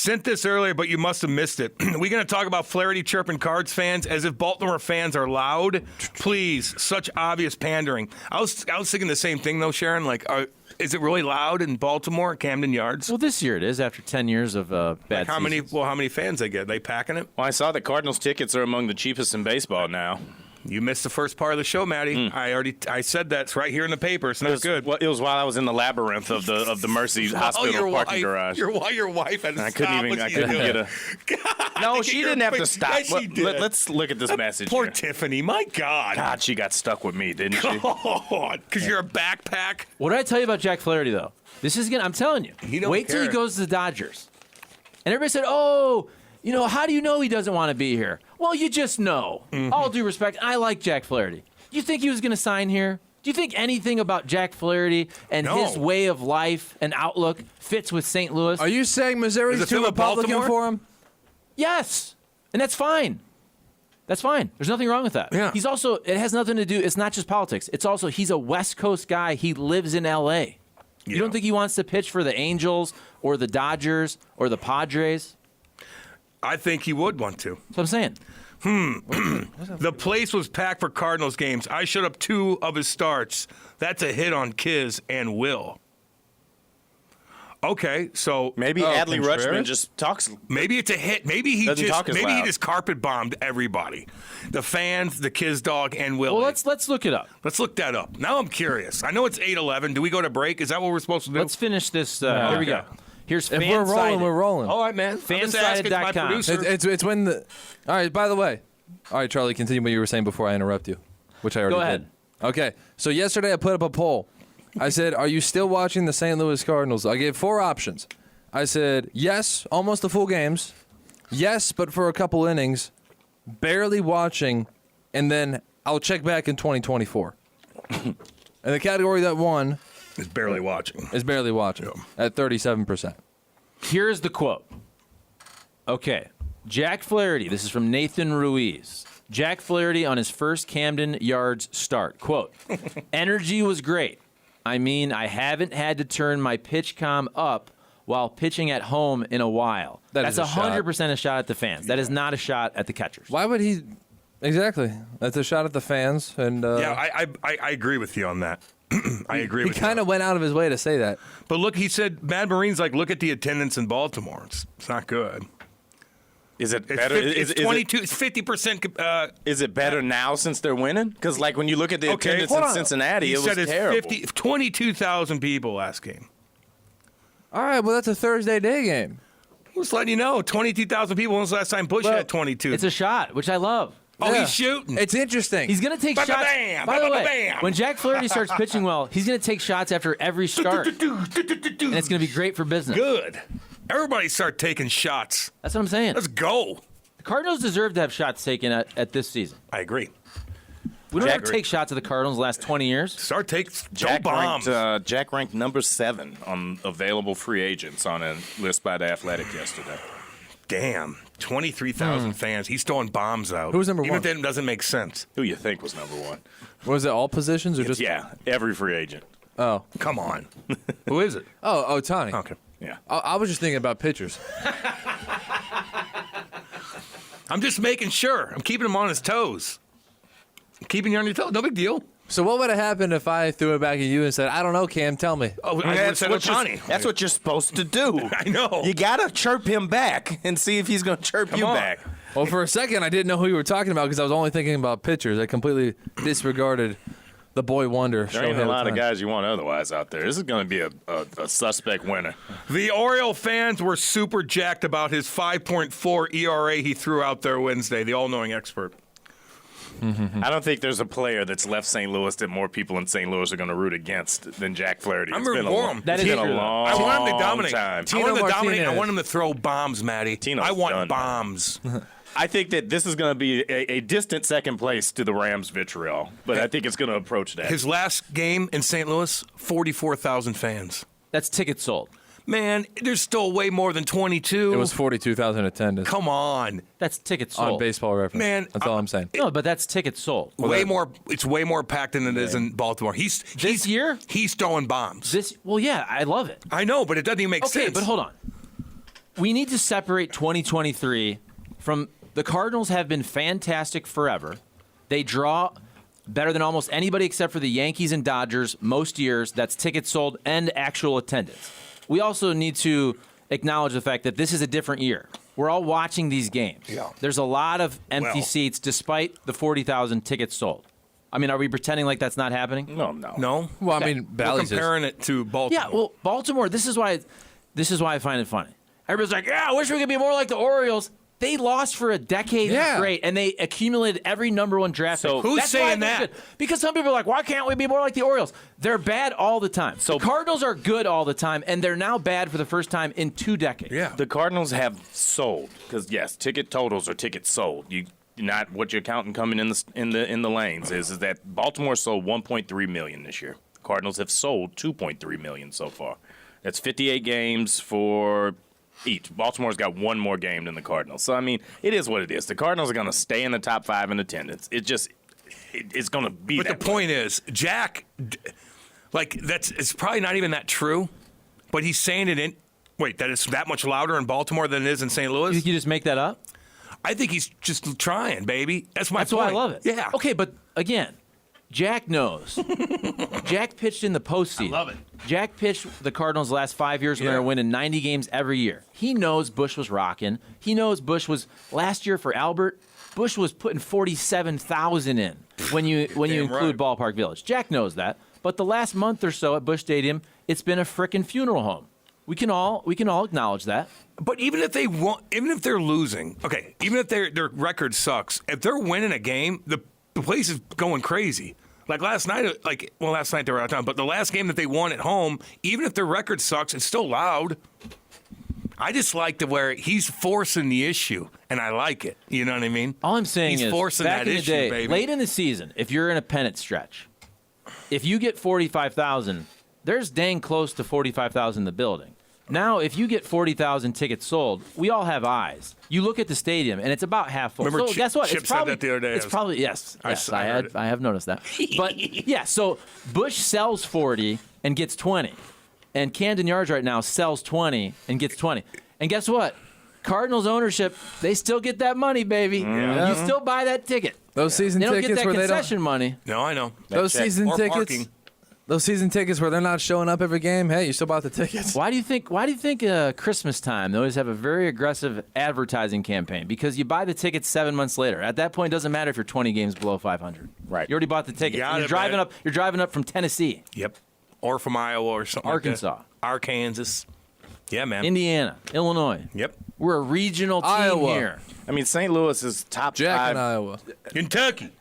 sent this earlier, but you must have missed it. We're going to talk about Flaherty chirping Cards fans as if Baltimore fans are loud. Please, such obvious pandering. I was thinking the same thing, though, Sharon. Like, is it really loud in Baltimore, Camden Yards? Well, this year it is after 10 years of bad seasons. How many fans they get? They packing it? Well, I saw that Cardinals tickets are among the cheapest in baseball now. You missed the first part of the show, Matty. I said that. It's right here in the paper. It's not good. Well, it was while I was in the labyrinth of the Mercy Hospital parking garage. Your wife had to I couldn't get a. God, no, she didn't have to stop. Yes, she did. Let's look at this message. Poor here. Tiffany. My God. God, she got stuck with me, didn't she? God, because you're a backpack. What did I tell you about Jack Flaherty, though? This is I'm telling you. Wait till he goes to the Dodgers. And everybody said, "Oh, how do you know he doesn't want to be here?" Well, you just know. Mm-hmm. All due respect, I like Jack Flaherty. You think he was going to sign here? Do you think anything about Jack Flaherty and his way of life and outlook fits with St. Louis? Are you saying Missouri's too Republican for him? Yes. And that's fine. That's fine. There's nothing wrong with that. Yeah. He's also, it has nothing to do, it's not just politics. It's also, he's a West Coast guy. He lives in L.A. Yeah. You don't think he wants to pitch for the Angels or the Dodgers or the Padres? I think he would want to. That's what I'm saying. The place was packed for Cardinals games. I showed up 2 of his starts. That's a hit on Kiz and Will. Okay, so maybe Adley Rutschman just talks. Maybe it's a hit. Maybe he just carpet bombed everybody, the fans, the Kiz dog, and Will. Well, let's look it up. Let's look that up. Now I'm curious. I know it's 8:11. Do we go to break? Is that what we're supposed to do? Let's finish this. Here we go. Here's if we're rolling, we're rolling. All right, man. Fansided.com. It's when the. All right. By the way, all right, Charlie. Continue what you were saying before I interrupt you, which I already did. Go ahead. Okay. So yesterday I put up a poll. I said, "Are you still watching the St. Louis Cardinals?" I gave 4 options. I said, "Yes, almost the full games. Yes, but for a couple innings. Barely watching, and then I'll check back in 2024." And the category that won is barely watching. At 37%. Here's the quote. Okay. Jack Flaherty, this is from Nathan Ruiz. Jack Flaherty on his first Camden Yards start. Quote, "Energy was great. I mean, I haven't had to turn my pitch comm up while pitching at home in a while." That's 100% a shot at the fans. That is not a shot at the catchers. Why would he? Exactly. That's a shot at the fans. And I agree with you on that. I agree with you. He kind of went out of his way to say that. But look, he said, Mad Marine's like, look at the attendance in Baltimore. It's not good. Is it better? It's 22. It's 50%. Is it better now since they're winning? Because like when you look at the attendance in Cincinnati, it was terrible. 22,000 people last game. All right, well that's a Thursday day game. Just letting you know, 22,000 people. When was the last time Bush had 22? It's a shot, which I love. Oh, he's shooting. It's interesting. He's going to take shots. By the way, when Jack Flaherty starts pitching well, he's going to take shots after every start. And it's going to be great for business. Good. Everybody start taking shots. That's what I'm saying. Let's go. The Cardinals deserve to have shots taken at this season. I agree. We don't ever take shots at the Cardinals the last 20 years. Start taking bombs. Jack ranked number 7 on available free agents on a list by The Athletic yesterday. Damn. 23,000 fans. He's throwing bombs out. Who's number 1? Even if that doesn't make sense. Who you think was number 1? Was it all positions or just? Yeah, every free agent. Oh. Come on. Who is it? Oh, Tony. Okay. Yeah. I was just thinking about pitchers. I'm just making sure. I'm keeping him on his toes. I'm keeping you on your toes. No big deal. So what would have happened if I threw it back at you and said, "I don't know, Cam, tell me"? Oh, that's what you're supposed to do. I know. You got to chirp him back and see if he's going to chirp you back. Well, for a second, I didn't know who you were talking about because I was only thinking about pitchers. I completely disregarded the boy wonder. There ain't a lot of guys you want otherwise out there. This is going to be a suspect winner. The Oriole fans were super jacked about his 5.4 ERA he threw out there Wednesday, the all-knowing expert. I don't think there's a player that's left St. Louis that more people in St. Louis are going to root against than Jack Flaherty. I'm rooting for him. It's been a long time. I want him to dominate. I want him to throw bombs, Matty. Tino's I want done, bombs. I think that this is going to be a distant second place to the Rams' vitriol, but I think it's going to approach that. His last game in St. Louis, 44,000 fans. That's tickets sold. Man, there's still way more than 22. It was 42,000 attendance. Come on. That's tickets sold. On Baseball Reference. Man, that's all I'm saying. No, but that's tickets sold. It's way more packed than it is in Baltimore. This year? He's throwing bombs. Well, yeah, I love it. I know, but it doesn't even make sense. Okay, but hold on. we need to separate 2023 from the Cardinals have been fantastic forever. They draw better than almost anybody except for the Yankees and Dodgers most years. That's tickets sold and actual attendance. We also need to acknowledge the fact that this is a different year. We're all watching these games. Yeah. There's a lot of empty seats despite the 40,000 tickets sold. I mean, are we pretending like that's not happening? No. Well, I mean, We're Bally's comparing it to Baltimore. Yeah, well, Baltimore, this is why I find it funny. Everybody's like, yeah, I wish we could be more like the Orioles. They lost for a decade straight, and they accumulated every number one draft pick. Who's That's saying why they're that? good. Because some people are like, why can't we be more like the Orioles? They're bad all the time. So the Cardinals are good all the time, and they're now bad for the first time in 2 decades. Yeah. The Cardinals have sold because yes, ticket totals are tickets sold. You not what you're counting coming in the lanes is that Baltimore sold 1.3 million this year. Cardinals have sold 2.3 million so far. That's 58 games for each. Baltimore's got one more game than the Cardinals. So, I mean, it is what it is. The Cardinals are going to stay in the top 5 in attendance. It's going to be But that the way. point is, Jack, it's probably not even that true, but he's saying it that it's that much louder in Baltimore than it is in St. You Louis? think you just make that up? I think he's just trying, baby. That's my That's point. why I love it. Yeah. Okay, but again, Jack knows. Jack pitched in the postseason. I love it. Jack pitched the Cardinals the last 5 years when they Yeah. were winning 90 games every year. He knows Bush was rocking. He knows Bush was last year for Albert. Bush was putting 47,000 in when you include right. Ballpark Village. Jack knows that. But the last month or so at Busch Stadium, it's been a frickin' funeral home. We can all acknowledge that. But even if they're losing, okay, even if their record sucks, if they're winning a game, the place is going crazy. Like last night they were out of town, but the last game that they won at home, even if their record sucks, it's still loud. I just like where he's forcing the issue, and I like it. You know what I mean? All I'm saying He's is, forcing back that in the issue, day, baby. late in the season, if you're in a pennant stretch, if you get 45,000, there's dang close to 45,000 in the building. Now, if you get 40,000 tickets sold, we all have eyes. You look at the stadium, and it's about half full. Remember so guess what? Chip it's probably, said that the other day. It's probably yes. I heard it. I have noticed that. But yeah, so Bush sells 40 and gets 20, and Camden Yards right now sells 20 and gets 20. And guess what? Cardinals ownership, they still get that money, baby. Yeah. You still buy that ticket. Those season They don't get tickets that where they don't. concession money. No, I know. Those check. season Or tickets. parking. Those season tickets where they're not showing up every game. Hey, you still bought the tickets. Why do you think Christmas time they always have a very aggressive advertising campaign? Because you buy the tickets 7 months later. At that point, it doesn't matter if you're 20 games below 500. Right. You already bought the ticket. Gotta You're driving bet. up. You're driving up from Tennessee, Yep. Or from Iowa or something. Arkansas. Like that. Arkansas. Yeah, man. Indiana, Illinois. Yep. We're a regional team Iowa. here. I mean, St. Louis is top Jack 5. in Iowa. Kentucky.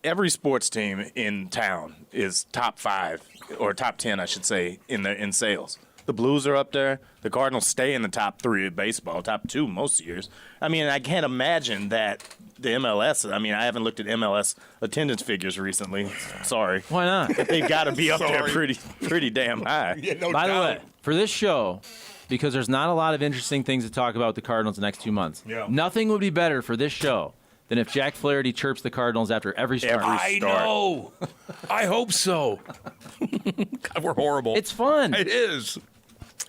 Every sports team in town is top 5 or top 10, I should say, in sales. The Blues are up there. The Cardinals stay in the top 3 of baseball, top 2 most years. I mean, I can't imagine that the MLS. I mean, I haven't looked at MLS attendance figures recently. Sorry, Why not? they've got to be up there Sorry. pretty damn high. Yeah, no By the doubt. way, for this show, because there's not a lot of interesting things to talk about with the Cardinals the next 2 months, Yeah. nothing would be better for this show than if Jack Flaherty chirps the Cardinals after every start. I know. I hope so. God, we're horrible. It's fun. It is.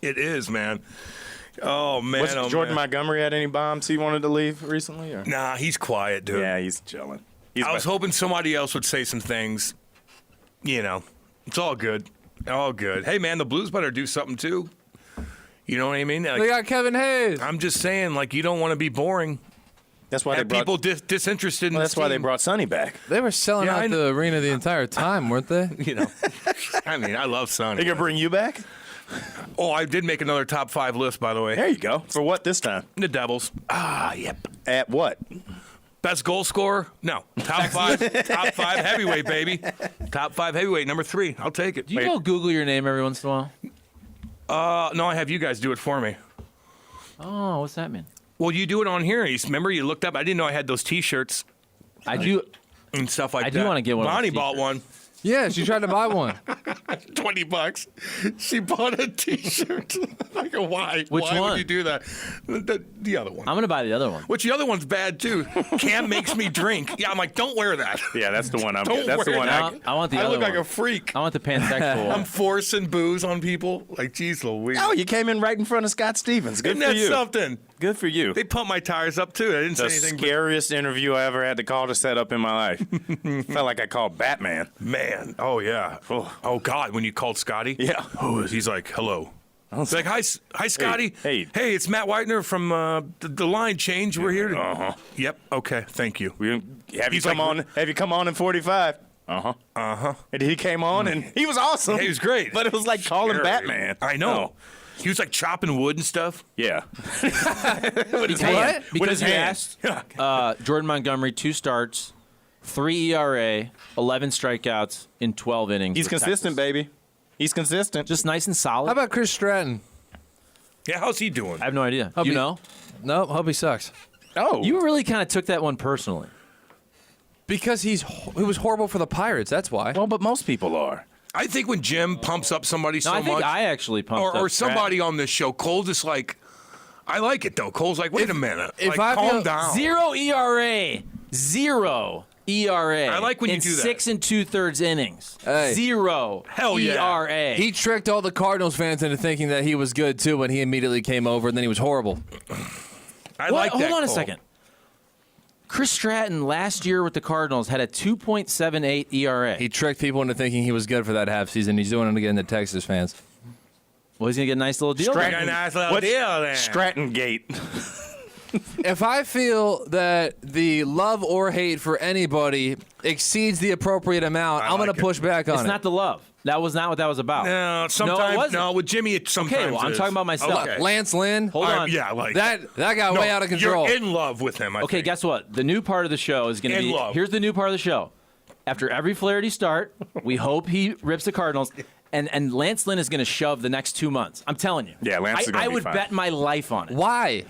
It is, man. Oh, man. Was oh, Jordan man. Montgomery had any bombs he wanted to leave recently? Or? Nah, he's quiet, dude. Yeah, he's chilling. I was hoping somebody else would say some things. You know, it's all good. All good. Hey, man, the Blues better do something, too. You know what I mean? Like, They got Kevin Hayes. I'm just saying, like, you don't want to be boring. That's why Have they people brought. disinterested in That's the why they team. brought Sonny back. They were selling Yeah, I out know. the arena the entire time, weren't they? You know, I mean, I love Sonny. They gonna bring you back? Oh, I did make another top 5 list, by the way. There you go. For what this time? The Devils. Ah, yep. At what? Best goal scorer? No. Top 5. Top 5 heavyweight, baby. Top 5 heavyweight, number 3. I'll take it. Do you go Google your name every once in a while? No, I have you guys do it for me. Oh, what's that mean? Well, you do it on here. Remember, you looked up. I didn't know I had those T-shirts I do. and stuff like I that. do wanna get one of those Bonnie bought t-shirts. one. Yeah, she tried to buy one. $20. She bought a T-shirt. Like, why? Which why one? would you do that? The other one. I'm going to buy the other one. Which the other one's bad too. Cam makes me drink. Yeah, I'm like, don't wear that. Yeah, that's the one. Don't That's the wear one. that. I want the I other look like one. a freak. I want the pansexual I'm one. forcing booze on people. Like, geez Louise. Oh, you came in right in front of Scott Stevens. Good Isn't for that you. something? Good for you. They pumped my tires up too. I didn't The say anything. scariest interview I ever had to call to set up in my life. Felt like I called Batman. Man. Oh, yeah. Oh, God. When you called Scotty? Yeah. Oh, he's like, hello. He's like, hi, Scotty. Hey. Hey, it's Matt Whitener from the line change. We're here. Uh-huh. Yep. Okay. Thank you. Have you He's come like- on? Have you come on in 45? Uh-huh. Uh-huh. And he came on, and he was awesome. He was great. But it was like calling Scary. Batman. I know. He was like chopping wood and stuff. Yeah. With his hand. Because With his you hand. asked, Jordan Montgomery, 2 starts, 3 ERA, 11 strikeouts in 12 innings. He's with consistent, Texas. baby. He's consistent. Just nice and solid. How about Chris Stratton? Yeah, how's he doing? I have no idea. Hope You he- know? No, hope he sucks. Oh. You really kind of took that one personally. Because he was horrible for the Pirates. That's why. Well, but most people are. I think when Jim pumps up somebody No, so I think much, I actually pumped or up somebody on this show, Cole's just like, I like it though. Cole's like, wait a minute, if like, I calm feel- down. 0 ERA. 0 ERA. I like when you in do that. 6 2/3 innings. Hey. 0 Hell yeah. ERA. He tricked all the Cardinals fans into thinking that he was good too when he immediately came over, and then he was horrible. I What? like that. Hold on a Cole. second. Chris Stratton last year with the Cardinals had a 2.78 ERA. He tricked people into thinking he was good for that half season. He's doing it again to Texas fans. Well, he's going to get a nice little deal. Got a nice little What's deal there. Stratton Gate. If I feel that the love or hate for anybody exceeds the appropriate amount, I'm like going to it. push back on It's it. not the love. That was not what that was about. No, it sometimes wasn't. with Jimmy, it sometimes. Okay, well, I'm is. talking about myself. Okay. Lance Lynn. Hold on. Yeah, like That got No, way out of control. You're in love with him. I Okay, think. guess what? The new part of the show is going to In be. love. Here's the new part of the show. After every Flaherty start, we hope he rips the Cardinals, and Lance Lynn is going to shove the next 2 months. I'm telling you. Yeah, Lance is gonna I be would fine. bet my life on it Why?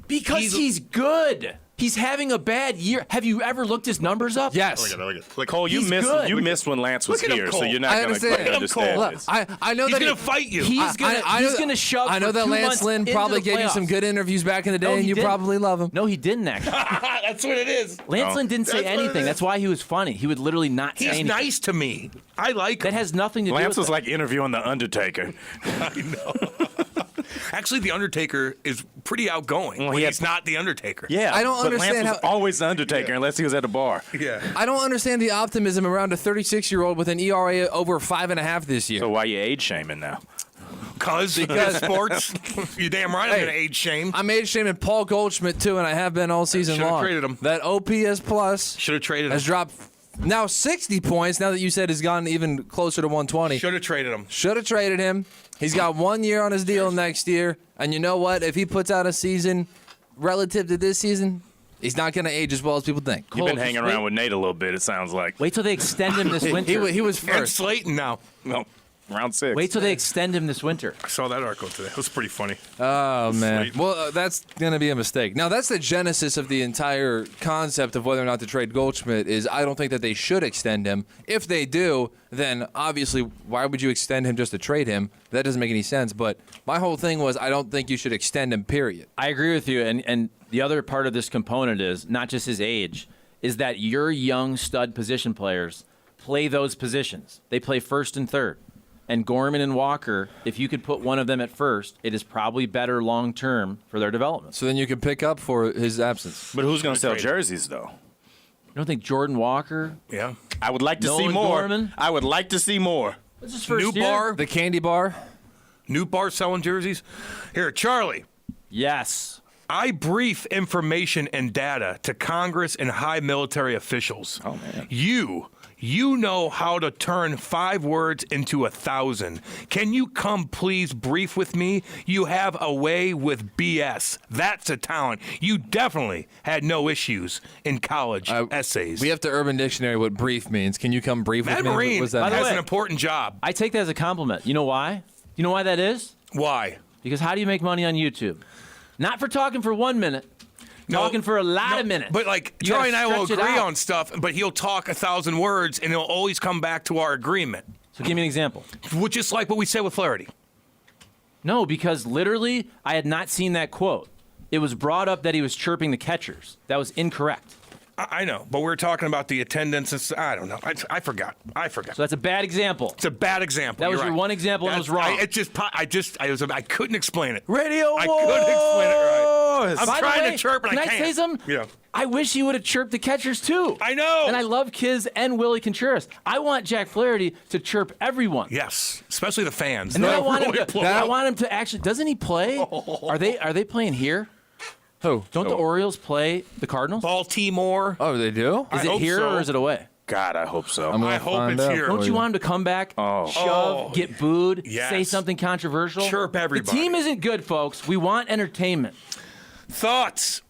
because he's good. He's having a bad year. Have you ever looked his numbers up? Yes. Cole, you He's missed good. You missed when Lance was Look at him, here, so Cole. you're I not going to understand. quite understand Look, this. I know He's that gonna fight you. He's gonna I know he's gonna shove. I know for that 2 Lance months Lynn into probably the gave you some playoffs. good interviews back in the day, No, and he you didn't. probably love him. No, he didn't actually. That's what it is. Lance Lynn didn't say That's what it anything. is. That's why he was funny. He would literally not say He's anything. nice to me. I like That him. has nothing to do Lance with was it. like interviewing The Undertaker. I know. Actually, the Undertaker is pretty outgoing. Well, when he he's had- not the Undertaker. Yeah, I don't but understand Lance was how- always The Undertaker unless he was at a bar. Yeah. I don't understand the optimism around a 36-year-old with an ERA over 5.5 this year. So why you age shaming now? Because sports. You damn right I'm Hey, going to age shame. I made shaming Paul Goldschmidt too, and I have been all season Should've long. traded him. That OPS plus Should have traded has him. dropped now 60 points. Now that you said has gone even closer to 120. Should have traded him. Should have traded him. He's got 1 year on his deal next year, and you know what? If he puts out a season relative to this season, he's not going to age as well as people think. You've been Cole, hanging just around wait- with Nate a little bit, it sounds like. Wait till they extend him this winter. He was And first. Slayton now. No, round 6. Wait till they extend him this winter. I saw that article today. It was pretty funny. Oh man. Sweet. Well, that's going to be a mistake. Now, that's the genesis of the entire concept of whether or not to trade Goldschmidt. Is I don't think that they should extend him. If they do, then obviously, why would you extend him just to trade him? That doesn't make any sense. But my whole thing was, I don't think you should extend him. Period. I agree with you. And the other part of this component is not just his age, is that your young stud position players play those positions. They play first and third. And Gorman and Walker, if you could put one of them at first, it is probably better long term for their development. So then you can pick up for his absence. But who's going to sell Great. jerseys, though? You don't think Jordan Walker? Yeah. I would like to see Nolan more. Gorman? I would like to see more. What's his first New year? bar. The candy bar. New bar selling jerseys. Here, Charlie. Yes. I brief information and data to Congress and high military officials. Oh, man. You know how to turn 5 words into 1,000. Can you come please brief with me? You have a way with BS. That's a talent. You definitely had no issues in college essays. We have to Urban Dictionary what brief means. Can you come brief Matt with me? Marine What's that? By the has way- an important job. I take that as a compliment. You know why? You know why that is? Why? Because how do you make money on YouTube? Not for talking for 1 minute. talking for a lot of minutes. But like You Charlie gotta and I will stretch it agree out. on stuff, but he'll talk 1,000 words and he'll always come back to our agreement, So give me an example. which is like what we said with Flaherty. No, because literally, I had not seen that quote. It was brought up that he was chirping the catchers. That was incorrect. I know, but we're talking about the attendance. I don't know. I forgot. So that's a bad example. It's a bad example. That was You're your right. one example and it was wrong. I couldn't explain it. Radio I couldn't explain it right. I'm By the trying way, to chirp and can I I can't. say something? Yeah. I wish he would have chirped the catchers too. I know. And I love Kiz and Willie Contreras. I want Jack Flaherty to chirp everyone. Yes, especially the fans. And then I They'll want, really him to, blow I up. want him to actually. Doesn't he play? Are they playing here? Who? Don't the Orioles play the Cardinals? Baltimore. Oh, they do? Is I it hope here so. or is it away? God, I hope so. I'm gonna I hope find it's out here. for Don't you want him to come back, shove, get booed, Yes. say something controversial? Chirp everybody. The team isn't good, folks. We want entertainment. Thoughts?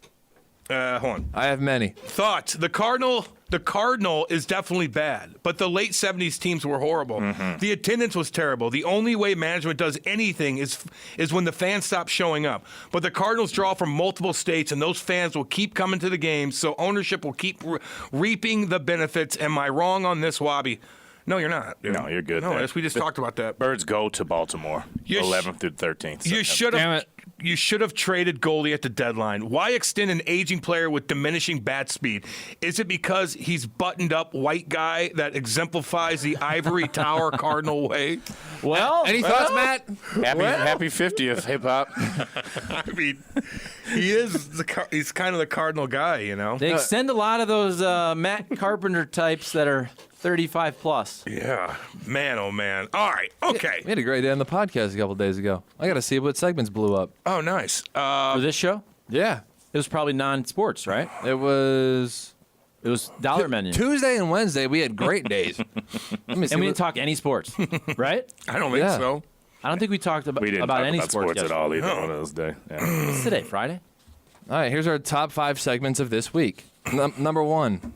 Hold on. I have many. Thoughts. The Cardinal is definitely bad, but the late 70s teams were horrible. The attendance was terrible. The only way management does anything is when the fans stop showing up. But the Cardinals draw from multiple states, and those fans will keep coming to the games, so ownership will keep reaping the benefits. Am I wrong on this, Wobby? No, you're not. dude. No, you're good No, there. we just talked about that. Birds go to Baltimore, You 11th through 13th. You should Damn have. it. You should have traded Goldie at the deadline. Why extend an aging player with diminishing bat speed? Is it because he's buttoned up white guy that exemplifies the ivory tower Cardinal way? Well, Any thoughts, Matt? Happy 50th, hip hop. I mean, he's kind of the Cardinal guy, you know. they extend a lot of those Matt Carpenter types that are 35 plus. Yeah, man, oh man. All right, okay. We had a great day on the podcast a couple days ago. I got to see what segments blew up. Oh, nice. For this show, Yeah. it was probably non-sports, right? It was It was dollar menu. Tuesday and Wednesday. We had great days. Let me see And we what- didn't talk any sports, right? I don't think Yeah. so. I don't think we talked about, We didn't about talk any about sports at yesterday. all either one of those days. Yeah. What's today, Friday? All right, here's our top 5 segments of this week. Number 1.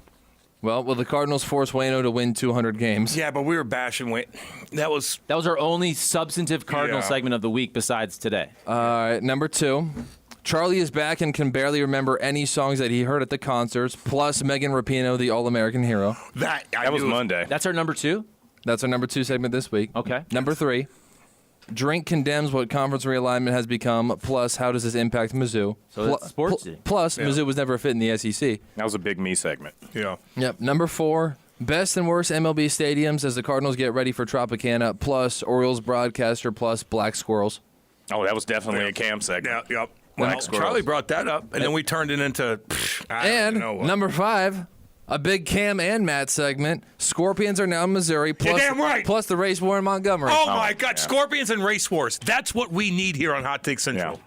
Well, will the Cardinals force Waino to win 200 games? Yeah, but we were bashing. Wait, that was That was our only substantive Cardinal Yeah. segment of the week besides today. All right, number 2. Charlie is back and can barely remember any songs that he heard at the concerts, plus Megan Rapinoe, the All-American hero. that. That was Monday. That's our number 2? That's our number 2 segment this week. Okay. Number 3. Drink condemns what conference realignment has become, plus how does this impact Mizzou? So that's sportsy. Plus, Mizzou was never a fit in the SEC. That was a big me segment. Yeah. Yep. Number 4. Best and worst MLB stadiums as the Cardinals get ready for Tropicana, plus Orioles broadcaster, plus Black Squirrels. Oh, that was definitely a Cam segment. Yeah. Yep. Black Well, squirrels. Charlie brought that up, and then we turned it into. I And don't know what. number 5, a big Cam and Matt segment. Scorpions are now in Missouri, plus, damn right. plus the race war in Montgomery. Oh my God! Scorpions and race wars. That's what we need here on Hot Take Central. Yeah.